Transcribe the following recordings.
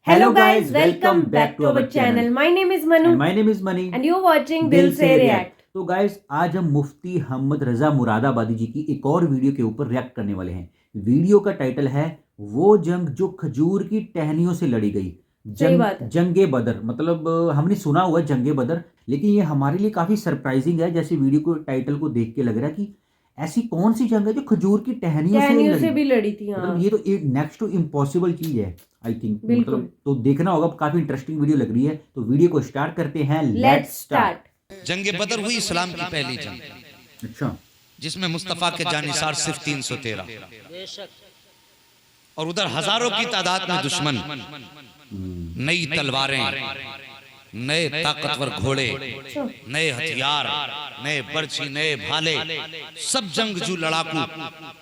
Hello guys, welcome back to our channel. My name is Manu And my name is Mani. and you're watching दिल से react. तो guys आज हम मुफ्ती मोहम्मद रजा मुरादाबादी जी की एक और वीडियो के ऊपर रिएक्ट करने वाले हैं। वीडियो का टाइटल है वो जंग जो खजूर की टहनियों से लड़ी गई। जंगे बदर, मतलब हमने सुना हुआ जंगे बदर, लेकिन ये हमारे लिए काफी सरप्राइजिंग है। जैसे वीडियो को टाइटल को देख के लग रहा है कि ऐसी कौन सी जंग है जो खजूर की टहनियों से भी लड़ी थी। हाँ। मतलब ये तो एक नेक्स्ट टू इम्पॉसिबल चीज है आई थिंक। मतलब तो देखना होगा, काफी इंटरेस्टिंग वीडियो लग रही है। तो वीडियो को स्टार्ट करते हैं। Let's start. जंगे बदर हुई इस्लाम की पहली जंग, अच्छा, जिसमें मुस्तफा के जानिसार सिर्फ 313 और उधर हजारों की तादाद में दुश्मन, नई तलवारें, नए ताकतवर घोड़े, नए हथियार, नए बर्छी, नए भाले, सब जंगजू लड़ाकू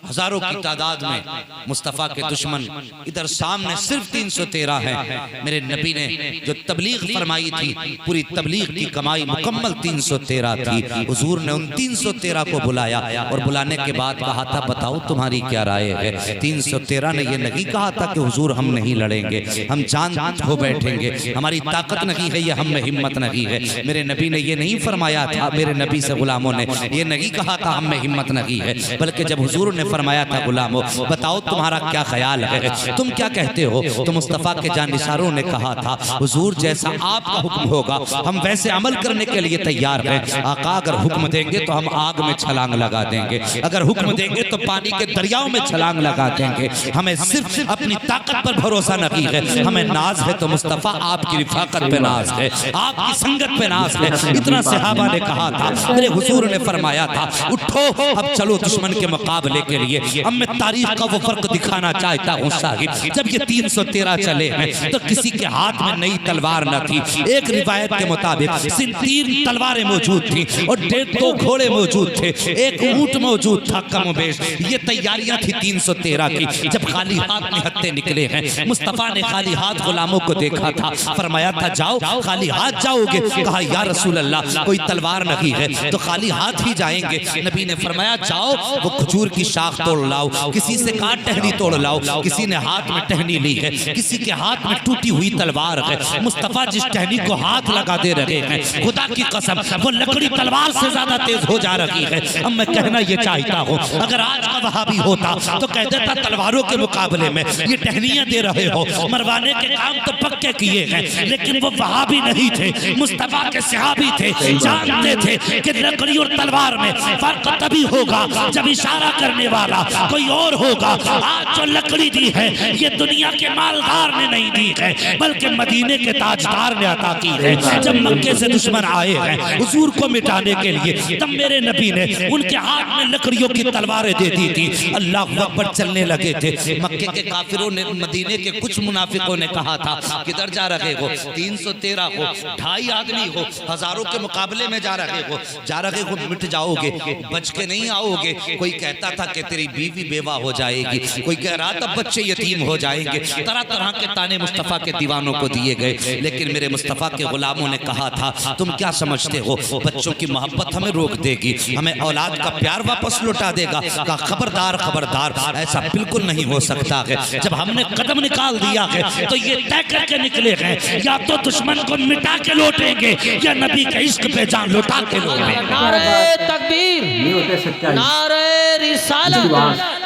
हजारों की तादाद में मुस्तफा के दुश्मन। इधर सामने सिर्फ 313 है। मेरे नबी ने जो तबलीग फरमाई थी, पूरी तबलीग की कमाई मुकम्मल 313 थी। हुजूर ने उन 313 को बुलाया और बुलाने के बाद कहा था बताओ तुम्हारी क्या राय है। 313 ने यह नहीं कहा था कि हुजूर हम नहीं लड़ेंगे, हम जान खो बैठेंगे, हमारी ताकत नहीं है, हम में हिम्मत नहीं है। मेरे नबी ने ये नहीं फरमाया था, मेरे नबी से गुलामों ने ये नहीं कहा था हम में हिम्मत नहीं है, बल्कि जब हुजूर ने फरमाया था गुलामों बताओ तुम्हारा क्या ख्याल है, तुम क्या कहते हो, तो मुस्तफा के जानिसारों ने कहा था हुजूर जैसा आपका हुक्म होगा हम वैसे अमल करने के लिए तैयार हैं। आका अगर हुक्म देंगे तो हम आग में छलांग लगा देंगे, अगर हुक्म देंगे तो पानी के दरियाओं में छलांग लगा देंगे। हमें सिर्फ अपनी ताकत पर भरोसा नहीं है, हमें नाज है तो मुस्तफा आपकी रिफाकत पे नाज है, आपकी संगत पे नाज है। इतना सहाबा ने कहा था, मेरे हुजूर ने फरमाया था उठो अब चलो दुश्मन के मुकाबले के लिए। अब मैं तारीख का वो फर्क दिखाना चाहता हूँ साहिब, जब ये 313 चले हैं तो किसी के हाथ में नई तलवार न थी। एक रिवायत के मुताबिक सिर्फ 3 तलवारें मौजूद थी और 1.5-2 घोड़े मौजूद थे, एक ऊंट मौजूद था कम बेश। ये तैयारियां थी 313 की। जब खाली हाथ निहत्ते निकले हैं, मुस्तफा ने खाली हाथ गुलामों को देखा था, फरमाया था जाओ खाली हाथ जाओगे। कहा या रसूल अल्लाह कोई तलवार नहीं है तो खाली हाथ ही जाएंगे। नबी ने फरमाया जाओ वो खजूर की शाख तोड़ लाओ, किसी से काट टहनी तोड़ लाओ। किसी ने हाथ में टहनी ली है, किसी के हाथ में टूटी हुई तलवार है। मुस्तफा जिस टहनी को हाथ लगा दे रहे हैं, खुदा की कसम वो लकड़ी तलवार से ज्यादा तेज हो जा रही है। अब मैं कहना ये चाहता हूँ अगर आज का वहाबी होता तो कह देता तलवारों के मुकाबले में ये टहनियां दे रहे हो, मरवाने के काम तो पक्के किए हैं। लेकिन वो वहाबी नहीं थे, मुस्तफा के सहाबी थे, जानते थे कि लकड़ी और तलवार में फर्क तभी होगा जब इशारा करने वाला कोई और होगा। आज जो लकड़ी दी है ये दुनिया के मालदार ने नहीं दी है, बल्कि मदीने के ताजदार ने अता की है। जब मक्के से दुश्मन आए हैं हुजूर को मिटाने के लिए, तब मेरे नबी ने उनके हाथ में लकड़ियों की तलवारें दे दी थी। अल्लाह अकबर चलने लगे थे। मक्के के काफिरों ने, मदीने के कुछ मुनाफिकों ने कहा था किधर जा रहे हो, 313 हो, 2.5 आदमी हो, हजारों के मुकाबले में जा रहे हो, मिट जाओगे, बच के नहीं आओगे। कोई कहता था कि तेरी बीवी बेवा हो जाएगी, कोई कह रहा था बच्चे यतीम हो जाएंगे। तरह तरह के ताने मुस्तफा के दीवानों को दिए गए, लेकिन मेरे मुस्तफा के गुलामों ने कहा था तुम क्या समझते हो बच्चों की मोहब्बत हमें रोक देगी, हमें औलाद का प्यार वापस लौटा देगा। कहा खबरदार खबरदार, ऐसा बिल्कुल नहीं हो सकता है। जब हमने कदम निकाल दिया है तो ये तय करके निकले हैं या तो दुश्मन को मिटा के लौटेंगे या नबी के इश्क पे जान लौटा के लौटेंगे। नारे तकबीर, ये होता है सच्चाई। नारे रिसालत,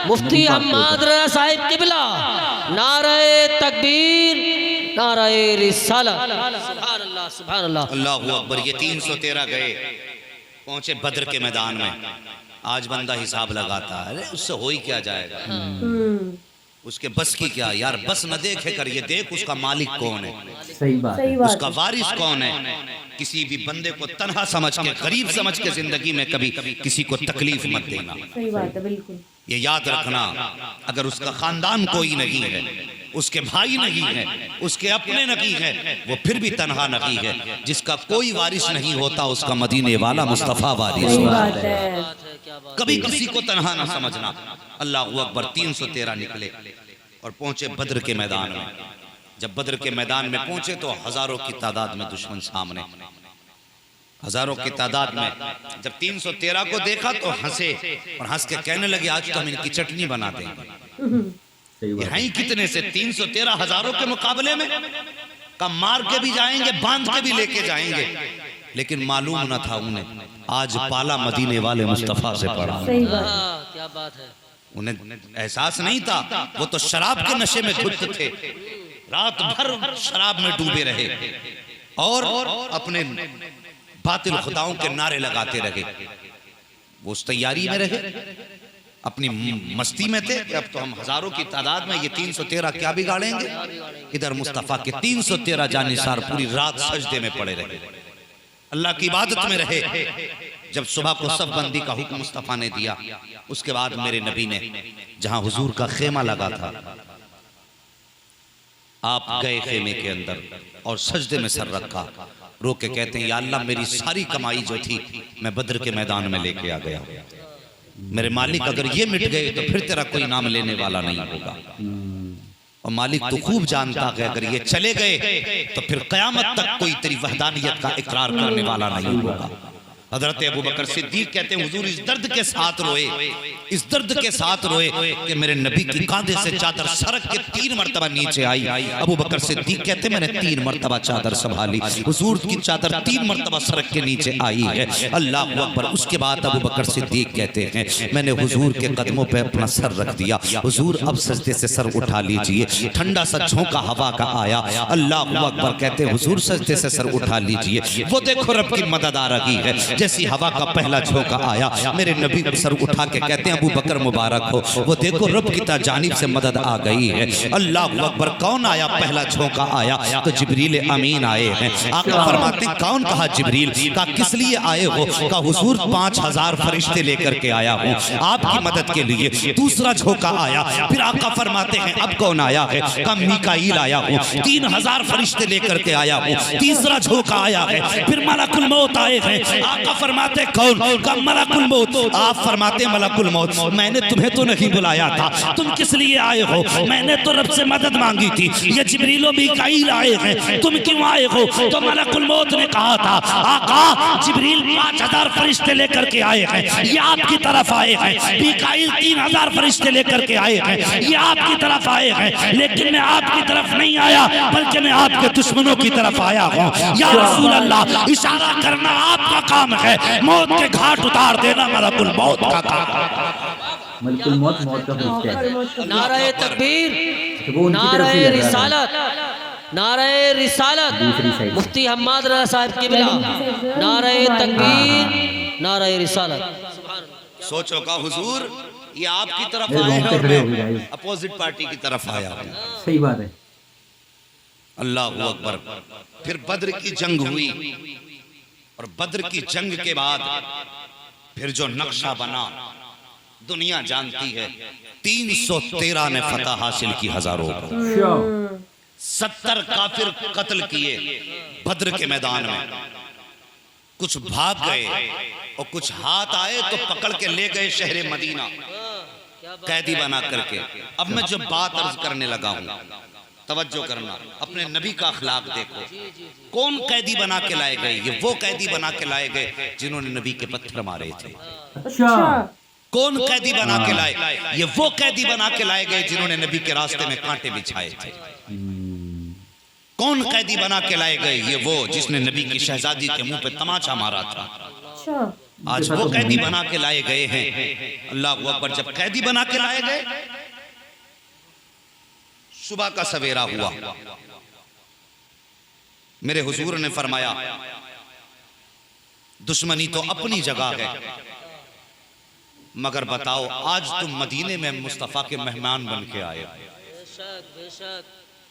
मुफ्ती मोहम्मद रजा साहिब किबला, नारे तकबीर, नारे रिसालत। सुभान अल्लाह, सुभान अल्लाह, अल्लाहू अकबर। ये 313 गए, पहुंचे बद्र के मैदान में। आज बंदा हिसाब लगाता है, अरे उससे हो ही क्या जाएगा, उसके बस की क्या यार, बस न देखे कर ये देख उसका मालिक कौन है, सही बात है। उसका वारिस कौन है। किसी भी बंदे को तन्हा समझ के, गरीब समझ के जिंदगी में कभी किसी को तकलीफ मत देना। सही बात है, बिल्कुल। ये याद रखना, अगर उसका खानदान कोई नहीं है, उसके भाई नहीं है, उसके अपने नहीं है, वो फिर भी तन्हा नहीं है। जिसका कोई वारिस नहीं होता उसका मदीने वाला मुस्तफा वारिस होता है। कभी किसी को तन्हा ना समझना। अल्लाहू अकबर। 313 निकले और पहुंचे बद्र के मैदान में। जब बद्र के मैदान में पहुंचे तो हजारों की तादाद में दुश्मन सामने, हजारों की तादाद में। जब 313 को देखा तो हंसे और हंस के कहने लगे आज तो हम इनकी चटनी बना देंगे। सही बात ये हैं ही कितने से 313 हजारों के मुकाबले में कम मार के भी जाएंगे, बांध के भी लेके जाएंगे, लेकिन मालूम न था उन्हें आज पाला मदीने वाले मुस्तफा से पड़ा। सही बात। क्या बात है। उन्हें एहसास नहीं था, वो तो शराब के नशे में धुत थे, रात भर शराब में डूबे रहे और अपने बातिल खुदाओं के नारे लगाते रहे। वो उस तैयारी में रहे, अपनी मस्ती में थे कि अब तो हम हजारों की तादाद में, ये 313 क्या बिगाड़ेंगे। इधर मुस्तफा के 313 जानिसार पूरी रात सजदे में पड़े रहे, अल्लाह की इबादत में रहे। जब सुबह को सब बंदी का हुक्म मुस्तफा ने दिया, उसके बाद मेरे नबी ने जहां हुजूर का खेमा लगा था, आप गए खेमे के अंदर और सजदे में सर रखा, रो के कहते हैं या अल्लाह मेरी सारी कमाई जो थी मैं बद्र के मैदान में लेके आ गया। मेरे मालिक अगर ये मिट गए तो फिर तेरा कोई नाम लेने वाला नहीं होगा। और मालिक तो खूब जानता है अगर ये चले गए तो फिर कयामत तक कोई तेरी वहदानियत का इकरार करने वाला नहीं होगा। हजरत अबू बकर सिद्दीक कहते हैं हुजूर इस दर्द के साथ रोए, इस दर्द के साथ रोए कि मेरे नबी की कांधे से चादर सरक के 3 मरतबा नीचे आई। अबू बकर सिद्दीक कहते हैं मैंने 3 मरतबा चादर संभाली, हुजूर की चादर 3 मरतबा सरक के नीचे आई है। अल्लाह अकबर। उसके बाद अबू बकर सिद्दीक कहते हैं मैंने हुजूर के कदमों पर अपना सर रख दिया, हुजूर अब सजदे से सर उठा लीजिए। ठंडा सा झोंका हवा का आया, अल्लाह अकबर। कहते हैं हुजूर सजदे से सर उठा लीजिए। वो देखो रब की मदद आ रही है। जैसी हवा का पहला झोंका आया, मेरे नबी सर उठा के कहते हैं अबू बकर मुबारक हो, वो देखो रब की जानिब से मदद आ गई है। अल्लाह अकबर। कौन आया? पहला झोंका आया तो जिब्रील अमीन आए हैं। आका फरमाते हैं कौन? कहा जिब्रील। का किस लिए आए हो? का हुजूर 5000 फरिश्ते लेकर के आया हूँ आपकी मदद के लिए। दूसरा झोंका आया, फिर आका फरमाते हैं अब कौन आया है? का मीकाईल आया हूँ, 3000 फरिश्ते लेकर के आया हूँ। तीसरा झोंका आया है, फिर मलकुल मौत आए हैं। आका फरमाते कौन? का मलकुल मौत। आप फरमाते मलकुल मौत मैंने तुम्हें तो नहीं बुलाया था, तुम किस लिए आए हो? मैंने तो रब से मदद मांगी थी, ये जिब्रील और मीकाईल आए हैं, तुम क्यों आए हो? तो मलकुल मौत ने कहा था आका जिब्रील 5000 फरिश्ते लेकर के आए हैं, ये आपकी तरफ आए हैं। मीकाईल 3000 फरिश्ते लेकर के आए हैं, ये आपकी तरफ आए हैं। लेकिन मैं आपकी तरफ नहीं आया बल्कि मैं आपके दुश्मनों की तरफ आया हूँ। या रसूल अल्लाह, इशारा करना आपका काम है, मौत के घाट उतार देना मलकुल मौत का काम। मलकुल मौत, मौत का फरिश्ता है। नारे तकबीर, तो वो उनकी तरफ से नारे लग रहा था। रिसालत, नारे रिसालत, दूसरी साइड मुफ्ती हम्माद रजा साहब की बिला, नारे तकबीर, नारे रिसालत। सोचो का हुजूर ये आपकी तरफ मेरे आए हैं रोंगटे और खड़े हो गए मैं भाई। अपोजिट पार्टी की तरफ आया हूँ। सही बात है। अल्लाह अकबर। फिर बद्र की जंग हुई और बद्र की जंग के बाद फिर जो नक्शा बना दुनिया जानती है। 313 ने फतह हासिल की हजारों पर, 70 काफिर कत्ल किए बद्र के मैदान में। कुछ भाग गए और कुछ हाथ आए तो पकड़ के ले गए शहर मदीना कैदी बना करके। अब मैं जो बात अर्ज करने लगा हूं तवज्जो करना, अपने नबी का अखलाक देखो। कौन कैदी बना के लाए गए? ये वो कैदी बना के लाए गए जिन्होंने नबी के पत्थर मारे थे। अच्छा, कौन कैदी बना के लाए? ये वो कैदी बना के लाए गए जिन्होंने नबी के रास्ते में कांटे बिछाए थे। कौन कैदी बना के लाए गए? ये वो जिसने नबी की शहजादी के मुंह पे तमाचा मारा था। आज वो कैदी बना के लाए गए हैं। अल्लाह अकबर। जब कैदी बना के लाए गए, सुबह का सवेरा हुआ, मेरे हुजूर ने फरमाया दुश्मनी तो अपनी जगह है, मगर बताओ आज तुम मदीने में मुस्तफा के मेहमान बन के आए।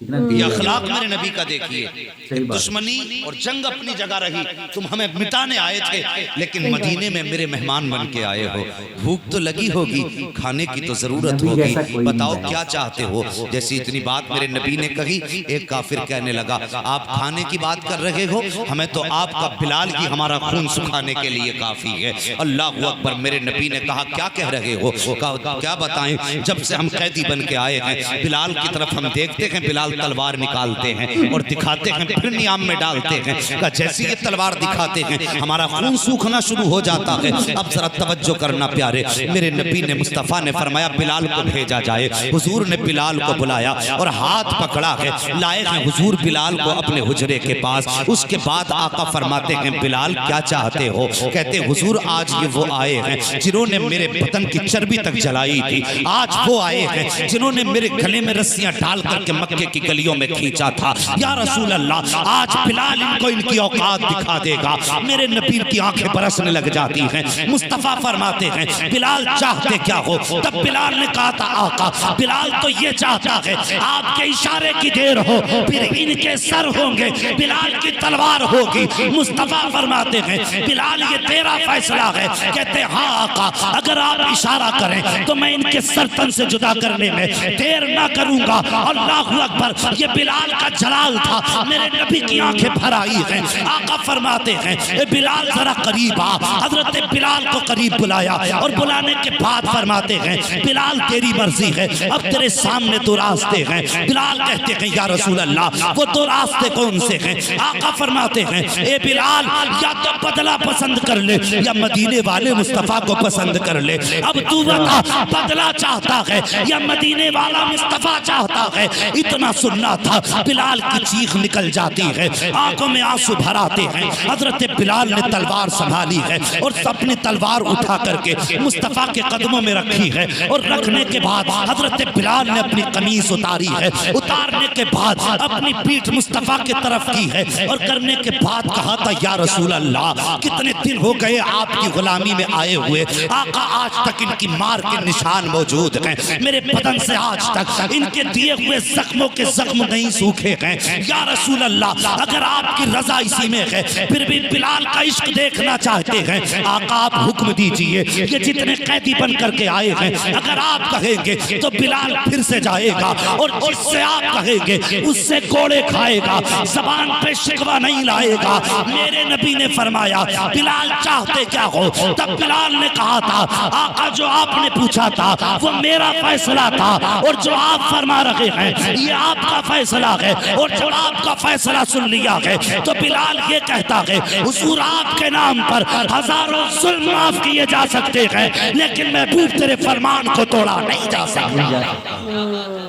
ये अखलाक मेरे नबी का देखिए। दुश्मनी और जंग अपनी जगह रही, तुम हमें मिटाने आए थे लेकिन मदीने में मेरे मेहमान बन के आए हो। भूख तो लगी होगी, खाने की तो जरूरत होगी, बताओ क्या चाहते हो? जैसी इतनी बात मेरे नबी ने कही, एक काफिर कहने लगा आप खाने की बात कर रहे हो, हमें तो आपका बिलाल ही हमारा खून सुखाने के लिए काफी है। अल्लाह अकबर। मेरे नबी ने कहा क्या कह रहे हो? कहा क्या बताएं, जब से हम कैदी बन के आए हैं बिलाल की तरफ हम देखते हैं, बिलाल बिलाल तलवार निकालते हैं और दिखाते हैं, फिर नियाम में डालते हैं। कहा जैसे ये तलवार दिखाते हैं हमारा खून सूखना शुरू हो जाता है। अब जरा तवज्जो करना प्यारे, मेरे नबी ने मुस्तफ़ा ने फरमाया बिलाल को भेजा जाए। हुजूर ने बिलाल को बुलाया और हाथ पकड़ा है, लाए हैं हुजूर बिलाल को अपने हुजरे के पास। उसके बाद आका फरमाते हैं बिलाल क्या चाहते हो? कहते हुजूर आज ये वो आए हैं जिन्होंने मेरे बदन की चर्बी तक जलाई थी, आज वो आए हैं जिन्होंने मेरे गले में रस्सियां डाल करके मक्के की गलियों में खींचा था। या रसूल अल्लाह, आज बिलाल इनको इनकी औकात दिखा देगा। मेरे नबी की आंखें बरसने लग जाती हैं। मुस्तफा फरमाते हैं बिलाल चाहते क्या हो? तब बिलाल ने कहा था आका बिलाल तो ये चाहता है आपके इशारे की देर हो फिर इनके सर होंगे, बिलाल की तलवार होगी। मुस्तफा फरमाते हैं बिलाल ये तेरा फैसला है। कहते हाँ आका, अगर आप इशारा करें तो मैं इनके सर तन से जुदा करने में देर ना करूंगा। अल्लाहु अकबर, ये बिलाल का जलाल था। मेरे नबी की आंखें भर आई हैं। आका फरमाते हैं बिलाल जरा करीब आ। हजरत बिलाल को करीब बुलाया और बुलाने के बाद फरमाते हैं बिलाल तेरी मर्जी है, अब तेरे सामने दो रास्ते हैं। बिलाल कहते हैं या रसूल अल्लाह वो दो रास्ते कौन से हैं? आका फरमाते हैं ए बिलाल, या तो बदला पसंद कर ले या मदीने वाले मुस्तफा को पसंद कर ले। अब तू बता, बदला चाहता है या मदीने वाला मुस्तफा चाहता है? इतना सुनना था, बिलाल की चीख निकल जाती है, आंखों में आंसू भर आते हैं। हजरत बिलाल ने तलवार संभाली है और अपनी तलवार उठा करके मुस्तफा के कदमों में रखी है और रखने के बाद हजरत बिलाल ने अपनी कमीज उतारी है। उतारने के बाद अपनी पीठ मुस्तफा की तरफ की है और करने के बाद कहा था या रसूल अल्लाह कितने दिन हो गए आपकी गुलामी में आए हुए, आका आज तक इनकी मार के निशान मौजूद हैं। मेरे बदन से आज तक इनके दिए हुए जख्मों के जख्म नहीं सूखे हैं। या रसूल अल्लाह, अगर आपकी रजा इसी में है फिर भी बिलाल का इश्क देखना चाहते हैं, आका आप हुक्म दीजिए। ये जितने कैदी बन करके आए हैं अगर आप कहेंगे तो बिलाल फिर से जाएगा और जिससे आप कहेंगे उससे कोड़े खाएगा, जबान पे शिकवा नहीं लाएगा। मेरे नबी ने फरमाया बिलाल चाहते क्या हो? तब बिलाल ने कहा था आका जो आपने पूछा था वो मेरा फैसला था और जो आप फरमा रहे हैं ये आपका फैसला है, और जो आपका फैसला सुन लिया है तो बिलाल ये कहता है हुजूर आपके नाम पर हजारों जुल्म माफ किए जा सकते हैं लेकिन महबूब तेरे फरमान को तोड़ा नहीं जा सकता।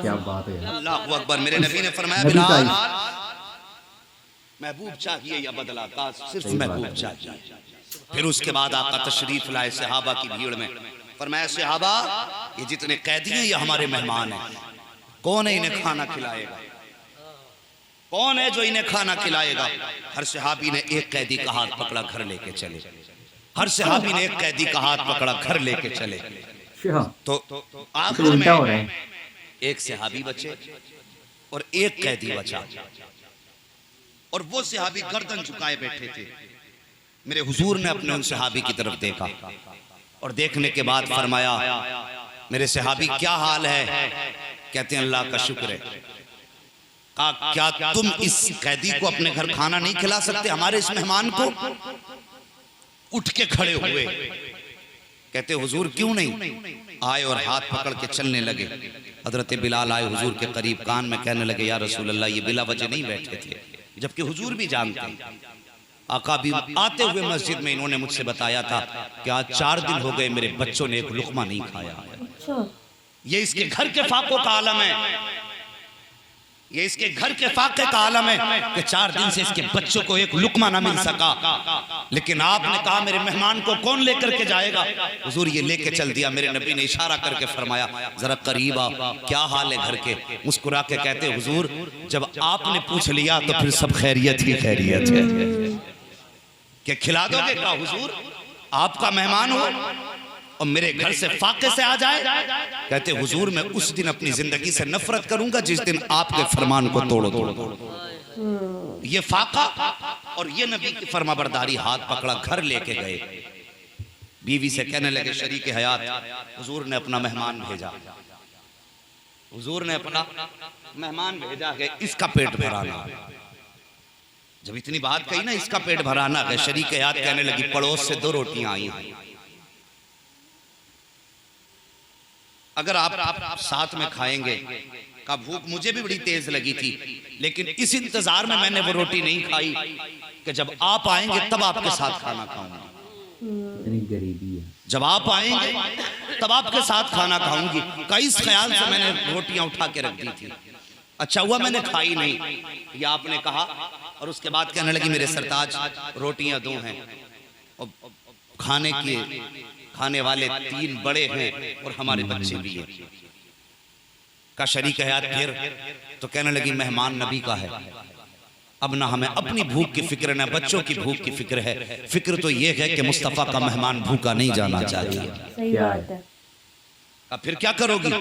क्या बात है। अल्लाहु अकबर। मेरे नबी ने फरमाया नबी का बिलाल इश्क। महबूब चाहिए या बदला का? सिर्फ महबूब चाहिए। फिर उसके बाद आका तशरीफ लाए सहाबा की भीड़ में, फरमाया सहाबा ये जितने कैदी हैं ये हमारे मेहमान हैं, कौन है इन्हें खाना खिलाएगा? कौन है जो इन्हें खाना खिलाएगा? हर सहाबी ने एक कैदी का हाथ पकड़ा, घर लेके चले। हर सहाबी ने एक कैदी का हाथ पकड़ा, घर लेके चले। तो आखिर में एक सहाबी बचे और एक कैदी बचा, और वो सहाबी गर्दन झुकाए बैठे थे। मेरे हुजूर ने अपने उन सहाबी की तरफ देखा और देखने के बाद फरमाया मेरे सहाबी क्या हाल है? कहते हैं अल्लाह का शुक्र है। क्या तुम इस कैदी को अपने घर खाना नहीं खिला सकते, हमारे इस मेहमान को? उठ के खड़े हुए, कहते हुजूर क्यों नहीं? आए और हाथ पकड़ के चलने लगे। हजरत बिलाल आए हुजूर के करीब, कान में कहने लगे या रसूल अल्लाह ये बिला वजह नहीं बैठे थे, जबकि हुजूर भी जानते। आका भी आते हुए मस्जिद में इन्होंने मुझसे बताया था कि आज 4 दिन हो गए मेरे बच्चों ने एक लुकमा नहीं खाया। ये इसके घर के फाकों का आलम है, ये इसके घर के फाके का आलम है कि 4 दिन से इसके बच्चों को एक लुकमा ना मिल सका। लेकिन आपने कहा मेरे मेहमान को कौन लेकर के जाएगा? हुजूर ये लेके चल दिया। मेरे नबी ने इशारा करके फरमाया जरा करीब आ, क्या हाल है घर के? मुस्कुरा के कहते हुजूर जब आपने पूछ लिया तो फिर सब खैरियत ही खैरियत है। कि खिला दोगे? क्या हुजूर आपका मेहमान हो और मेरे घर से फाके से आ जाए? कहते हुजूर मैं उस दिन अपनी जिंदगी से नफरत करूंगा जिस दिन आपके फरमान को तोड़ो। ये फाका और ये नबी की फरमाबरदारी, हाथ पकड़ा, घर लेके गए। बीवी से कहने लगे शरीक हयात हुजूर ने अपना मेहमान भेजा, हुजूर ने अपना मेहमान भेजा है, इसका पेट भराना। जब इतनी बात कही ना इसका पेट भराना है, शरीक हयात कहने लगी पड़ोस से 2 रोटियां आई हैं, अगर आप साथ में खाएंगे का भूख मुझे भी बड़ी तेज लगी थी, लेकिन इस इंतजार में मैंने वो रोटी नहीं खाई कि जब आप आएंगे तब आपके साथ खाना खाऊंगी। इतनी गरीबी है। जब आप आएंगे तब आपके साथ खाना खाऊंगी का इस ख्याल से मैंने रोटियां उठा के रख दी थी। अच्छा हुआ मैंने खाई नहीं, ये आपने कहा। और उसके बाद कहने लगी मेरे सरताज रोटियां दो हैं और खाने वाले 3 बड़े हैं और हमारे बच्चे भी हैं। का शरीक हयात फिर तो कहने लगी मेहमान नबी का है, अब ना हमें अपनी भूख की फिक्र ना बच्चों की भूख की फिक्र है। फिक्र तो ये है कि मुस्तफ़ा का मेहमान भूखा नहीं जाना चाहिए। सही बात है। का फिर क्या करोगी,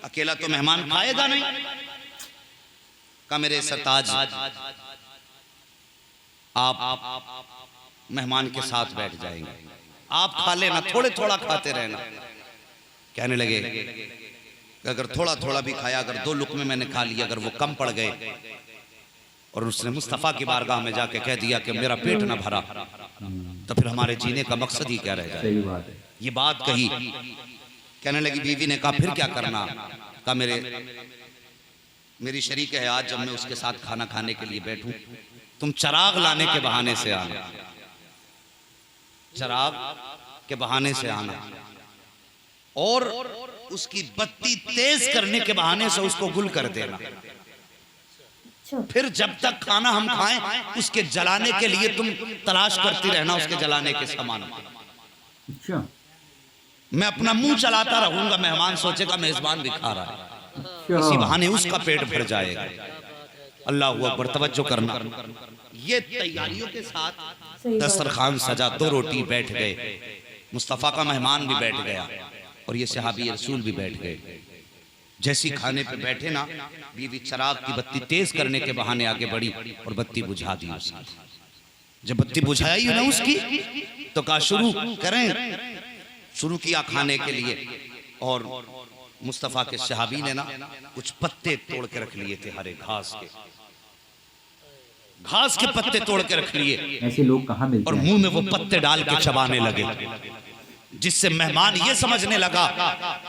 अकेला तो मेहमान खाएगा नहीं। का मेरे सरताज आप मेहमान के साथ बैठ जाएंगे, आप खा लेना, थोड़े थोड़ा खाते रहना। कहने लगे अगर थोड़ा थोड़ा भी खाया, अगर 2 लुक़मे मैंने खा लिया, अगर वो कम पड़ गए और उसने मुस्तफ़ा की बारगाह में जाके कह दिया कि मेरा पेट ना भरा, तो फिर हमारे जीने का मकसद ही क्या रह जाए। सही बात है। ये बात कही। कहने लगी बीवी ने कहा फिर क्या करना। कहा मेरी शरीक है, आज जब मैं उसके साथ खाना खाने के लिए बैठूं तुम चिराग लाने के बहाने से आना, चिराग के बहाने से आना और उसकी बत्ती तेज करने के बहाने से उसको गुल कर देना। फिर जब तक खाना हम खाएं उसके जलाने के लिए तुम तलाश करती रहना उसके जलाने के सामान। अच्छा, मैं अपना मुंह चलाता रहूंगा, मेहमान सोचेगा मेजबान भी खा रहा है, अच्छा। इसी बहाने उसका पेट भर जाएगा। अल्लाह अकबर, तवज्जो करना। ये तैयारियों के साथ दस्तरखान सजा, 2 रोटी, बैठ गए, मुस्तफ़ा का मेहमान भी बैठ गया और ये सहाबी रसूल भी बैठ गए। जैसी खाने पे बैठे ना, बीवी चिराग की बत्ती तेज करने के बहाने आगे बढ़ी और बत्ती बुझा दी उसकी। जब बत्ती बुझाई ना उसकी तो कहा शुरू करें, शुरू किया खाने के लिए। और मुस्तफ़ा के सहाबी ने ना कुछ पत्ते तोड़ के रख लिए थे, हरे घास के पत्ते तोड़ के रख लिए। ऐसे लोग कहाँ मिलते और हैं? मुंह में वो पत्ते डाल के चबाने लगे, जिससे मेहमान ये समझने लगा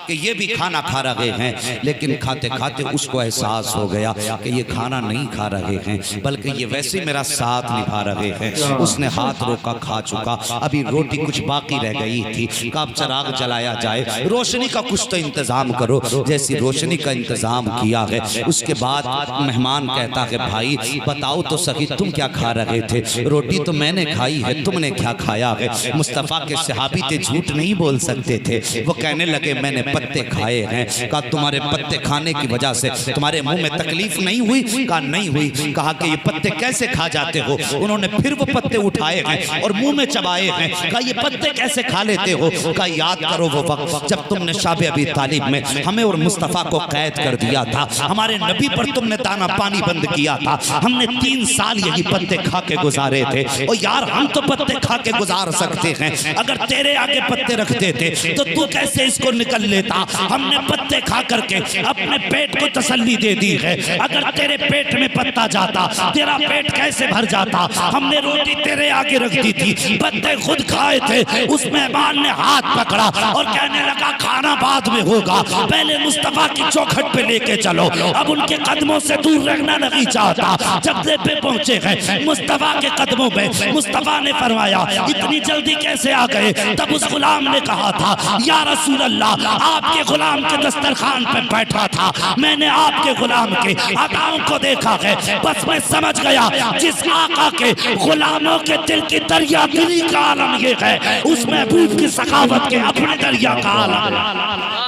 कि ये भी खाना खा रहे हैं। लेकिन खाते खाते उसको एहसास हो गया कि ये खाना नहीं खा रहे हैं बल्कि ये वैसे मेरा साथ निभा रहे हैं। उसने हाथ रोका, खा चुका, अभी रोटी कुछ बाकी रह गई थी। कब चिराग जलाया जाए, रोशनी का कुछ तो इंतजाम करो। जैसी रोशनी का इंतजाम किया है उसके बाद मेहमान कहता है भाई बताओ तो सही तुम क्या खा रहे थे। रोटी तो मैंने खाई है, तुमने क्या खाया है। मुस्तफ़ा के सहाबी थे, झूठ नहीं बोल सकते थे। वो कहने लगे मैंने पत्ते खाए हैं। कहा तुम्हारे पत्ते खाने की वजह से तुम्हारे मुंह में तकलीफ नहीं हुई? कहा नहीं हुई। कहा कि ये पत्ते कैसे खा जाते हो? उन्होंने फिर वो पत्ते उठाए हैं और मुंह में चबाए हैं। कहा ये पत्ते कैसे खा लेते हो? कहा याद करो वो वक्त जब तुमने शाबे अबी तालिब में हमें और मुस्तफ़ा को कैद कर दिया था, हमारे नबी पर तुमने दाना पानी बंद किया था। हमने 3 साल यही पत्ते खा के गुजारे थे। और यार हम तो पत्ते खा के गुजार सकते हैं, अगर तेरे आगे पत्ते रखते थे तो तू कैसे इसको निकल लेता। हमने पत्ते खा करके अपने पेट को तसल्ली दे दी है। अगर तेरे पेट में पत्ता जाता तेरा पेट कैसे भर जाता। हमने रोटी तेरे आगे रख दी थी, पत्ते खुद खाए थे। उस मेहमान ने हाथ पकड़ा और कहने लगा खाना बाद में होगा, पहले मुस्तफ़ा की चौखट पे लेके चलो। अब उनके कदमों से दूर रहना नहीं चाहता। जब पे पहुंचे हैं मुस्तफ़ा के कदमों में, मुस्तफ़ा ने फरमाया इतनी जल्दी कैसे आ गए। तब उस गुलाम ने कहा था या रसूल अल्लाह आपके गुलाम के दस्तरखान पे बैठा था, मैंने आपके गुलाम के अदाओं को देखा है, बस मैं समझ गया जिस आका के गुलामों के दिल की दरियागिरी का आलम ये है, उस महबूब की सखावत के अपने दरिया का आलम।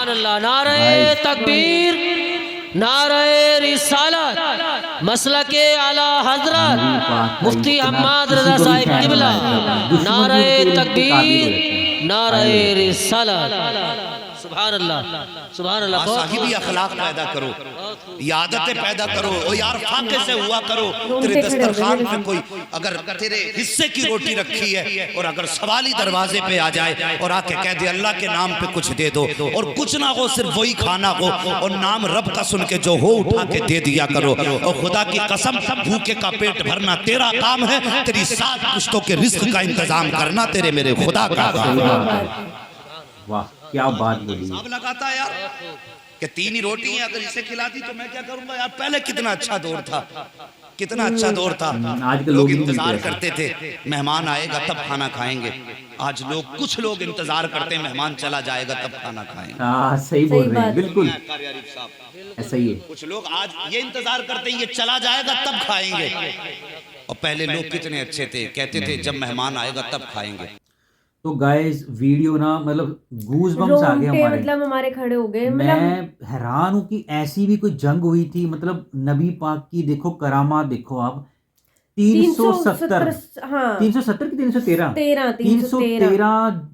अल्लाह, नारे तकबीर, नारे रिसालत, मसलके आला हजरत मुफ्ती हम्मद रजा साहिब किबला, नारे तकबीर, नारे रिसालत। सुभान अल्लाह, सुभान अल्लाह। साहिबी अखलाक पैदा करो, ये आदतें पैदा करो। ओ यार फाके से हुआ करो। तेरे दस्तरखान पे कोई अगर तेरे हिस्से की रोटी रखी है और अगर सवाली दरवाजे पे आ जाए और आके कह दे अल्लाह के नाम पे कुछ दे दो, और कुछ ना हो सिर्फ वही खाना हो और नाम रब का सुन के जो हो उठा के दे दिया करो। और खुदा की कसम भूखे का पेट भरना तेरा काम है, तेरी 7 पुश्तों के रिस्क का इंतजाम करना तेरे मेरे खुदा का काम है। वाह क्या बात बोली। सब लगाता है यार, कि 3 ही रोटी हैं, अगर इसे खिला दी तो मैं क्या करूंगा यार। पहले कितना अच्छा दौर था, कितना अच्छा दौर था। आजकल लोग लोग नहीं इंतजार मिलते करते थे मेहमान आएगा तब खाना खाएंगे। आज लोग, कुछ लोग इंतजार करते हैं मेहमान चला जाएगा तब खाना खाएंगे। हाँ सही बोल सही रहे हैं, बात। बिल्कुल कारी आरिफ साहब, ऐसा ही है। कुछ लोग आज ये इंतजार करते हैं ये चला जाएगा तब खाएंगे। और पहले लोग कितने अच्छे थे, कहते थे जब मेहमान आएगा तब खाएंगे। तो गाइस वीडियो ना मतलब गूज बम्स आ गए रोंगटे हमारे। मतलब हमारे खड़े हो गए। मैं मतलब हैरान हूं कि ऐसी भी कोई जंग हुई थी। मतलब नबी पाक की देखो करामात, देखो आप 370, हाँ 370 की 313, 313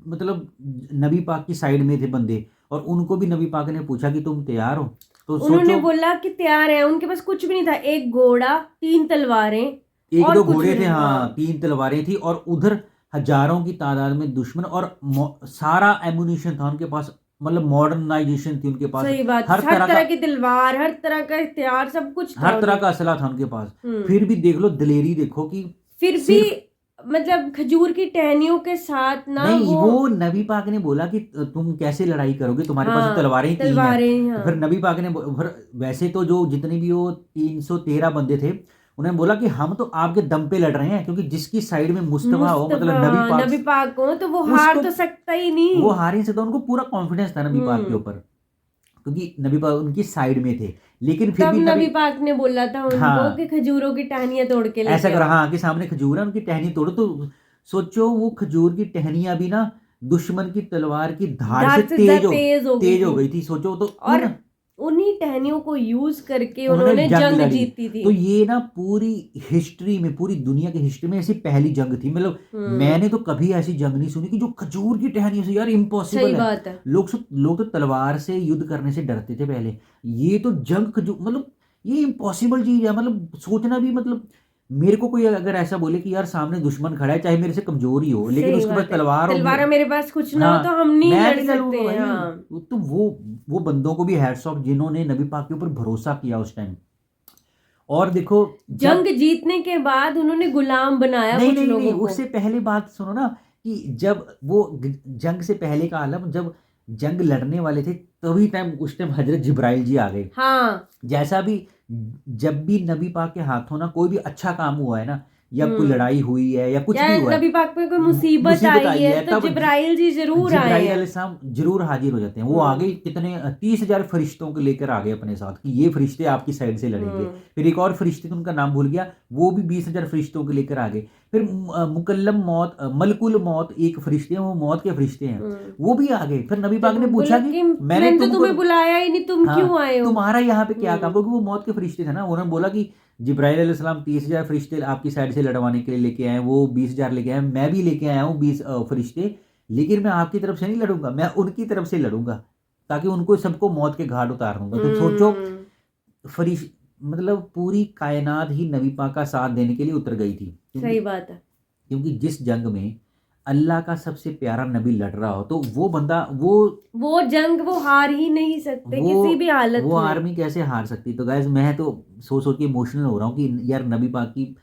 मतलब नबी पाक की साइड में थे बंदे। और उनको भी नबी पाक ने पूछा कि तुम तैयार हो, तो उन्होंने सोचो बोला कि तैयार है। उनके पास कुछ भी नहीं था, एक घोड़ा, 3 तलवारें, एक और दो कुछ घोड़े भी थे, नहीं। हाँ 3 तलवारें थी, और उधर हजारों की तादाद में दुश्मन, और सारा एमुनिशन था उनके पास। मतलब मॉडर्नाइजेशन थी उनके पास, सही बात, हर हर तरह का की तलवार, हर तरह का हथियार, सब कुछ था हर तरह उन्हें। का असला था उनके पास। हम्म। फिर भी देख लो दिलेरी, देखो कि फिर भी मतलब खजूर की टहनियों के साथ ना नहीं, वो नबी पाक ने बोला कि तुम कैसे लड़ाई करोगे, तुम्हारे पास तो हाँ, तलवारें ही 3 हैं। तलवारें, तो हाँ। फिर नबी पाक ने फिर वैसे तो जो जितने भी वो 313 बंदे थे, उन्होंने बोला कि हम तो आपके दम पे लड़ रहे हैं, क्योंकि जिसकी साइड में मुस्तफा हो, मतलब मुस्तफा, नबी नबी पाक हो, तो वो उसको- हार तो सकता ही नहीं। वो हार ही नहीं सकता। उनको पूरा कॉन्फिडेंस था नबी पाक के ऊपर, क्योंकि नबी पाक उनकी साइड में थे। लेकिन फिर तब भी नबी पाक ने बोला था उनको हाँ, कि खजूरों की टहनियां तोड़ के ऐसा लेके करो, आओ। हाँ कि सामने खजूर है, उनकी टहनी तोड़ो। तो सोचो वो खजूर की टहनियां भी ना दुश्मन की तलवार की धार से धार से ज्यादा तेज हो गई थी। सोचो तो और उन्हीं टहनियों को यूज करके उन्होंने उन्होंने जंग जंग लड़ी। जीती थी। तो ये ना पूरी हिस्ट्री में, पूरी दुनिया की हिस्ट्री में ऐसी पहली जंग थी। मतलब मैंने तो कभी ऐसी जंग नहीं सुनी कि जो खजूर की टहनियों से, यार इम्पॉसिबल सही है। बात है। लोग तो तलवार से युद्ध करने से डरते थे पहले। ये तो जंग खजूर, मतलब ये इम्पॉसिबल चीज है। मतलब सोचना भी, मतलब मेरे को कोई अगर ऐसा बोले कि यार सामने दुश्मन खड़ा है, चाहे मेरे से कमजोर ही हो, लेकिन सही उसके पास बात है। तलवार हो, तलवार मेरे पास कुछ ना हो हाँ, तो हम नहीं मैं लड़ नहीं सकते लड़ूंगा हैं। भाई। हाँ। तो वो बंदों को भी हैट्स ऑफ जिन्होंने नबी पाक के ऊपर भरोसा किया उस टाइम। और देखो जंग जीतने के बाद उन्होंने गुलाम बनाया नहीं कुछ नहीं नहीं, लोगों को। उससे पहले बात सुनो ना, कि जब वो जंग से पहले का आलम, जब जंग लड़ने वाले थे तभी टाइम, उस टाइम हजरत जिब्राइल जी आ गए। हाँ। जैसा भी, जब भी नबी पाक के हाथों ना कोई भी अच्छा काम हुआ है ना, या कोई लड़ाई हुई है या कुछ या भी हुआ है, नबी पाक पे कोई मुसीबत आई है तो तब जिब्राइल जी जरूर आए जिब्राइल हैं। अलैहिस्सलाम जरूर हाजिर हो जाते हैं। वो आगे कितने 30,000 फरिश्तों को लेकर आ गए अपने साथ, कि ये फरिश्ते आपकी साइड से लड़ेंगे। फिर एक और फरिश्ते थे, उनका नाम भूल गया, वो भी 20,000 फरिश्तों को लेकर आ गए। फिर मुकल्लम मौत, मलकुल मौत एक फरिश्ते हैं, वो मौत के फरिश्ते हैं, वो भी आ गए। फिर नबी पाक ने पूछा कि मैंने तो तुम्हें बुलाया ही नहीं, तुम क्यों आए हो? तुम्हारा यहाँ पे क्या काम? क्योंकि वो मौत के फरिश्ते थे ना। उन्होंने बोला कि जिब्राइल अलैहिस्सलाम 30,000 फरिश्ते आपकी साइड से लड़वाने के लिए लेके आए, वो 20,000 लेके आए, मैं भी लेके आया हूँ 20 फरिश्ते, लेकिन मैं आपकी तरफ से नहीं लड़ूंगा, मैं उनकी तरफ से लड़ूंगा, ताकि उनको सबको मौत के घाट उतार दूंगा। तो सोचो फरिश मतलब पूरी कायनात ही नबी पाक का साथ देने के लिए उतर गई थी। सही बात है। क्योंकि जिस जंग में अल्लाह का सबसे प्यारा नबी लड़ रहा हो, तो वो बंदा, वो जंग वो हार ही नहीं सकते किसी भी हालत वो में। आर्मी कैसे हार सकती? तो गाइस मैं तो सोच के इमोशनल हो रहा हूँ कि यार नबी पाक की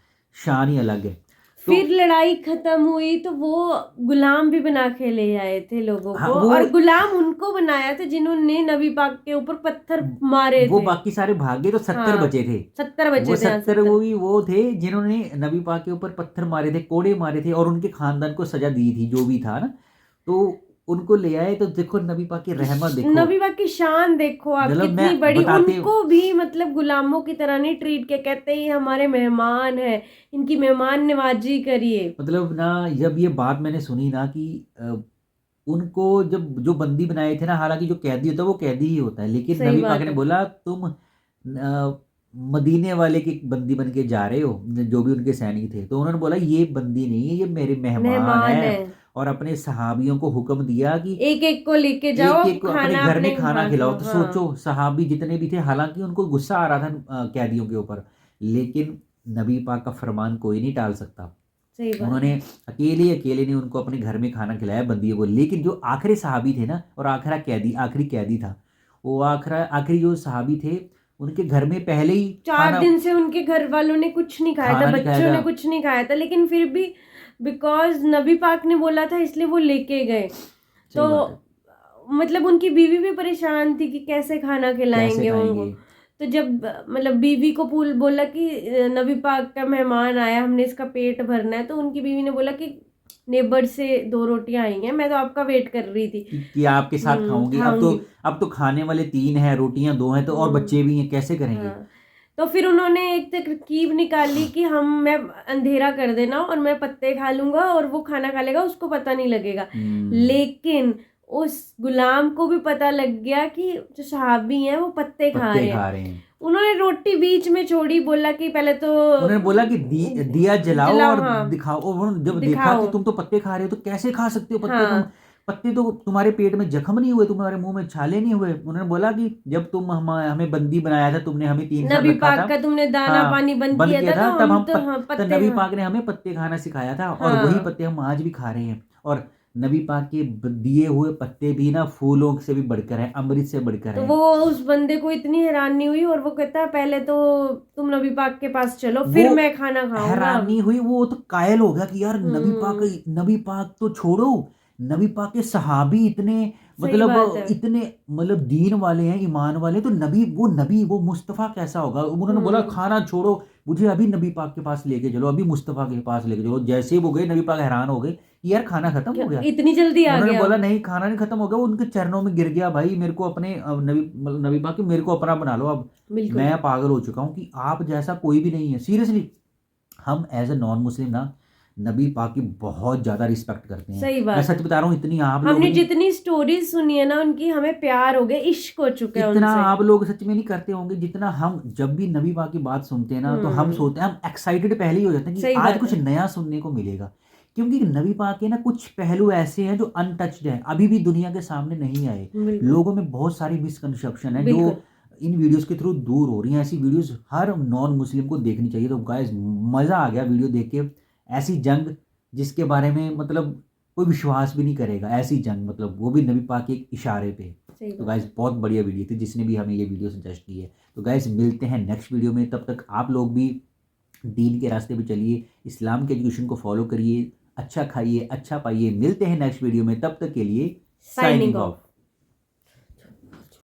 शान ही अलग है। फिर लड़ाई खत्म हुई तो वो गुलाम भी बना के ले आए थे लोगों हाँ, को, और गुलाम उनको बनाया था जिन्होंने नबी पाक के ऊपर पत्थर मारे वो थे। बाकी सारे भाग गए तो 70 बचे थे। 70 बचे वो थे। 70 वो थे जिन्होंने नबी पाक के ऊपर पत्थर मारे थे, कोड़े मारे थे, और उनके खानदान को सजा दी थी जो भी था ना, तो उनको ले आए। तो देखो नबी पाक की रहमत देखो, नबी पाक की शान देखो आप, मतलब कितनी मैं बड़ी। बताते- उनको भी मतलब गुलामों की तरह नहीं ट्रीट के, कहते ही हमारे मेहमान है, इनकी मेहमान नवाजी करिए। मतलब ना जब ये बात मैंने सुनी ना कि उनको जब जो बंदी बनाए थे ना, हालांकि जो कैदी होता है वो कैदी ही होता है, लेकिन सही नबी बात पाक ने है। बोला तुम मदीने वाले के बंदी बन के जा रहे हो, जो भी उनके सैनिक थे। तो उन्होंने बोला ये बंदी नहीं है, ये मेरे मेहमान है। और अपने सहाबियों को हुक्म दिया कि एक एक को लेके जाओ, एक को अपने खाना घर में खाना खिलाओ। तो हाँ। सोचो सहाबी जितने भी थे, हालांकि उनको गुस्सा आ रहा था कैदियों के ऊपर, लेकिन नबी पाक का फरमान कोई नहीं टाल सकता। सही बात। उन्होंने अकेले ने उनको अपने घर में खाना खिलाया बंदियों को। लेकिन जो आखिरी सहाबी थे ना, और आखिरी कैदी था, वो आखिरी जो सहाबी थे, उनके घर में पहले ही 4 दिन से उनके घर वालों ने कुछ नहीं खाया था, बच्चों ने कुछ नहीं खाया था, लेकिन फिर भी बिकॉज नबी पाक ने बोला था इसलिए वो लेके गए। तो मतलब उनकी बीवी भी परेशान थी कि कैसे खाना खिलाएंगे उनको। तो जब मतलब बीवी को बोला कि नबी पाक का मेहमान आया, हमने इसका पेट भरना है, तो उनकी बीवी ने बोला कि नेबर से 2 रोटियां आई हैं, मैं तो आपका वेट कर रही थी कि आपके साथ खाऊंगी। अब तो खाने वाले 3 हैं, रोटियां 2 हैं, तो और बच्चे भी हैं, कैसे करेंगे? हाँ। तो फिर उन्होंने एक तरकीब निकाली कि मैं अंधेरा कर देना और मैं पत्ते खा लूंगा और वो खाना खा लेगा, उसको पता नहीं लगेगा। लेकिन उस गुलाम को भी पता लग गया कि जो सहाबी हैं वो पत्ते खा रहे हैं। उन्होंने रोटी बीच में छोड़ी, बोला कि पहले तो उन्होंने बोला कि दिया जलाओ और दिखाओ। और जब देखा कि तुम तो पत्ते खा रहे हो, तो कैसे खा सकते हो पत्ते? पत्ते तो तुम्हारे पेट में जख्म नहीं हुए, तुम्हारे मुंह में छाले नहीं हुए। उन्होंने बोला कि जब तुम हमें बंदी बनाया था, तुमने हमें 3 साल नबी रखा पाक था, का तुमने दाना पानी बंद किया था, तब हम तो नबी पाक ने हमें पत्ते खाना सिखाया था, और वही पत्ते हम आज भी खा रहे हैं। और नबी पाक के दिए हुए पत्ते भी ना फूलों से भी बढ़कर है, अमृत से बढ़कर है। तो वो उस बंदे को इतनी हैरानी हुई और वो कहता है पहले तो तुम नबी पाक के पास चलो, फिर मैं खाना खाऊंगा। हैरानी हुई, वो तो कायल हो गया कि यार नबी पाक तो छोड़ो, नबी पाक के सहाबी इतने मतलब दीन वाले हैं, ईमान वाले, तो नबी वो मुस्तफ़ा कैसा होगा? उन्होंने बोला खाना छोड़ो, मुझे अभी नबी पाक के पास लेके चलो, अभी मुस्तफ़ा के पास लेके चलो। जैसे वो गए, नबी पाक हैरान हो गए कि यार खाना खत्म हो गया, इतनी जल्दी आ गया। उन्होंने बोला नहीं, खाना नहीं खत्म हो गया, उनके चरणों में गिर गया, भाई मेरे को अपने नबी पाक मेरे को अपना बना लो, अब मैं पागल हो चुका हूँ कि आप जैसा कोई भी नहीं है। सीरियसली हम एज ए नॉन मुस्लिम ना नबी पाक की बहुत ज्यादा रिस्पेक्ट करते हैं। सही बात, मैं सच बता रहा हूँ, इतनी आप हमने जितनी स्टोरीज सुनी है ना उनकी, हमें प्यार हो गया, इश्क हो चुका है, इतना आप लोग सच में नहीं करते होंगे जितना हम। जब भी नबी पाक की बात सुनते हैं ना, तो हम सोचते हैं, हम एक्साइटेड पहले ही हो जाते हैं कि आज कुछ नया सुनने को मिलेगा, क्योंकि नबी पाक के ना कुछ पहलू ऐसे हैं जो अनटच्ड हैं, अभी भी दुनिया के सामने नहीं आए। लोगों में बहुत सारी मिसकंसेप्शन है जो इन वीडियोस के थ्रू दूर हो रही हैं। ऐसी वीडियोस हर नॉन मुस्लिम को देखनी चाहिए। तो गाइस, मज़ा आ गया वीडियो देख के। ऐसी जंग जिसके बारे में मतलब कोई विश्वास भी नहीं करेगा, ऐसी जंग, मतलब वो भी नबी पाक के एक इशारे पे। तो गाइस, बहुत बढ़िया वीडियो थी, जिसने भी हमें ये वीडियो सजेस्ट की है। तो गाइस, मिलते हैं नेक्स्ट वीडियो में। तब तक आप लोग भी दीन के रास्ते पे चलिए, इस्लाम के एजुकेशन को फॉलो करिए, अच्छा खाइए, अच्छा पाइए। मिलते हैं नेक्स्ट वीडियो में, तब तक के लिए साइनिंग ऑफ।